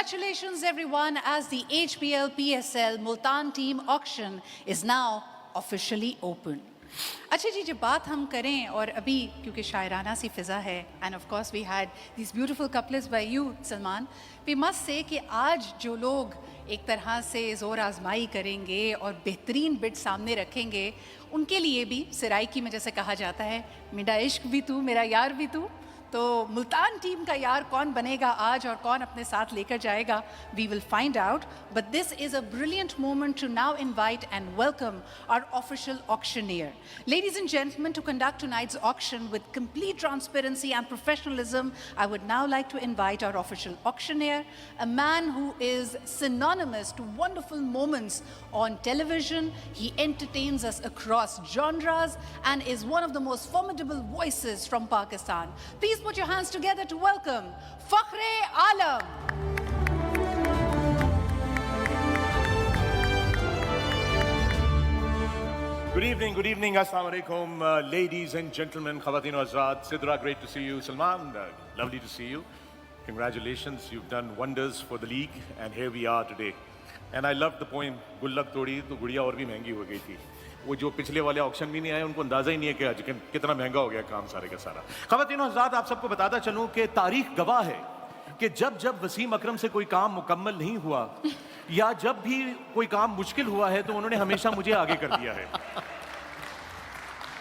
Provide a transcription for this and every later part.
Congratulations everyone, as the HPL PSL Multan team auction is now officially open. अच्छा जी, जब बात हम करें और अभी क्योंकि शायराना सी फ़िज़ा है and of course we had this beautiful couples by you Salman, we must say कि आज जो लोग एक तरह से ज़ोर आजमाई करेंगे और बेहतरीन बिट सामने रखेंगे, उनके लिए भी सिराइकी में जैसे कहा जाता है, मेरा इश्क भी तू मेरा यार भी तू। तो मुल्तान टीम का यार कौन बनेगा आज और कौन अपने साथ लेकर जाएगा, we will find out, but this is a brilliant moment to now invite and welcome our official auctioneer. Ladies and gentlemen, to conduct tonight's auction with complete transparency and professionalism, I would now like to invite our official auctioneer, a man who is synonymous to wonderful moments on television. He entertains us across genres and is one of the most formidable voices from Pakistan. Please put your hands together to welcome Fakhre Alam. Good evening, Assalamu alaikum, ladies and gentlemen, Khawateen o Azad, Sidra, great to see you, Salman, lovely to see you, congratulations, you've done wonders for the league, and here we are today, and I love the poem, Gullak Todi, to Gudiya aur bhi mehengi ho gayi thi. वो जो पिछले वाले auction भी नहीं आए, उनको अंदाजा ही नहीं है कि आज कितना महंगा हो गया काम सारे का सारा. ख़वातीन हज़रात, आप सबको बताता चलूं कि तारीख गवाह है कि जब जब वसीम अकरम से कोई काम मुकम्मल नहीं हुआ या जब भी कोई काम मुश्किल हुआ है, तो उन्होंने हमेशा मुझे आगे कर दिया है.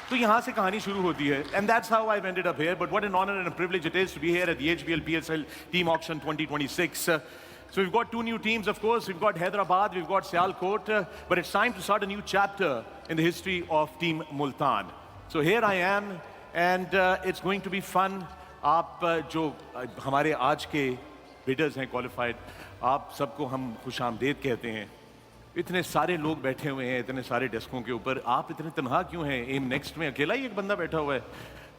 तो यहाँ से कहानी शुरू होती है, and that's how I've ended up here. But what an honor and a privilege it is to be here at the HBL PSL Team Auction 2026. So we've got two new teams, of course. We've got Hyderabad, we've got Sialkot, but it's time to start a new chapter in the history of Team Multan. So here I am, and it's going to be fun. आप जो हमारे आज के bidders हैं qualified, आप सबको हम खुशामदीद कहते हैं. इतने सारे लोग बैठे हुए हैं, इतने सारे डेस्कों के ऊपर, आप इतने तनहा क्यों हैं? एम नेक्स्ट में अकेला ही एक बंदा बैठा हुआ है.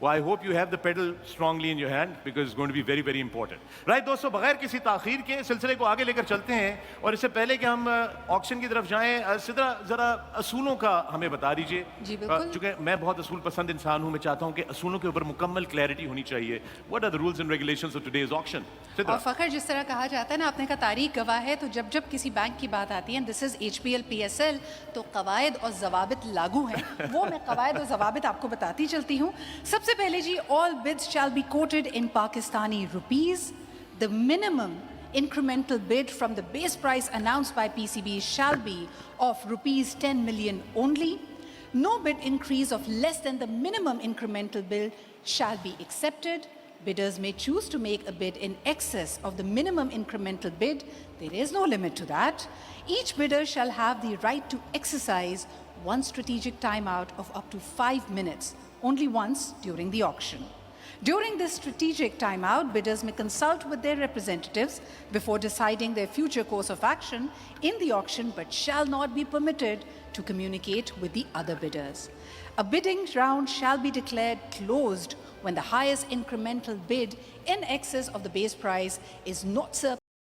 Well, I hope you have the pedal strongly in your hand because it's going to be very, very important. Right, दोस्तों, बगैर किसी ताख़ीर के सिलसिले को आगे लेकर चलते हैं, और इससे पहले कि हम ऑक्शन की तरफ जाएं, सिद्रा ज़रा असूलों का हमें बता दीजिए. जी बिल्कुल. चूँकि मैं बहुत असूल पसंद इंसान हूँ, मैं चाहता हूँ कि असूलों के ऊपर मुकम्मल क्लैरिटी होनी चाहिए. What are the rules and regulations of today's auction? और फ़खर, जिस तरह कहा जाता है ना, आपने कहा तारीख गवाह है, तो जब जब किसी बैंक की बात आती है, दिस इज़ HPL PSL, तो कवायद और ज़वाबित लागू हैं. वो मैं कवायद और ज़वाबित आपको बताती चलती हूँ. सबसे पहले जी, all bids shall be quoted in Pakistani rupees. The minimum incremental bid from the base price announced by PCB shall be of rupees 10 million only. No bid increase of less than the minimum incremental bid shall be accepted. Bidders may choose to make a bid in excess of the minimum incremental bid. There is no limit to that. Each bidder shall have the right to exercise one strategic timeout of up to 5 minutes, only once during the auction. During this strategic timeout, bidders may consult with their representatives before deciding their future course of action in the auction, but shall not be permitted to communicate with the other bidders. A bidding round shall be declared closed when the highest incremental bid in excess of the base price is not surpassed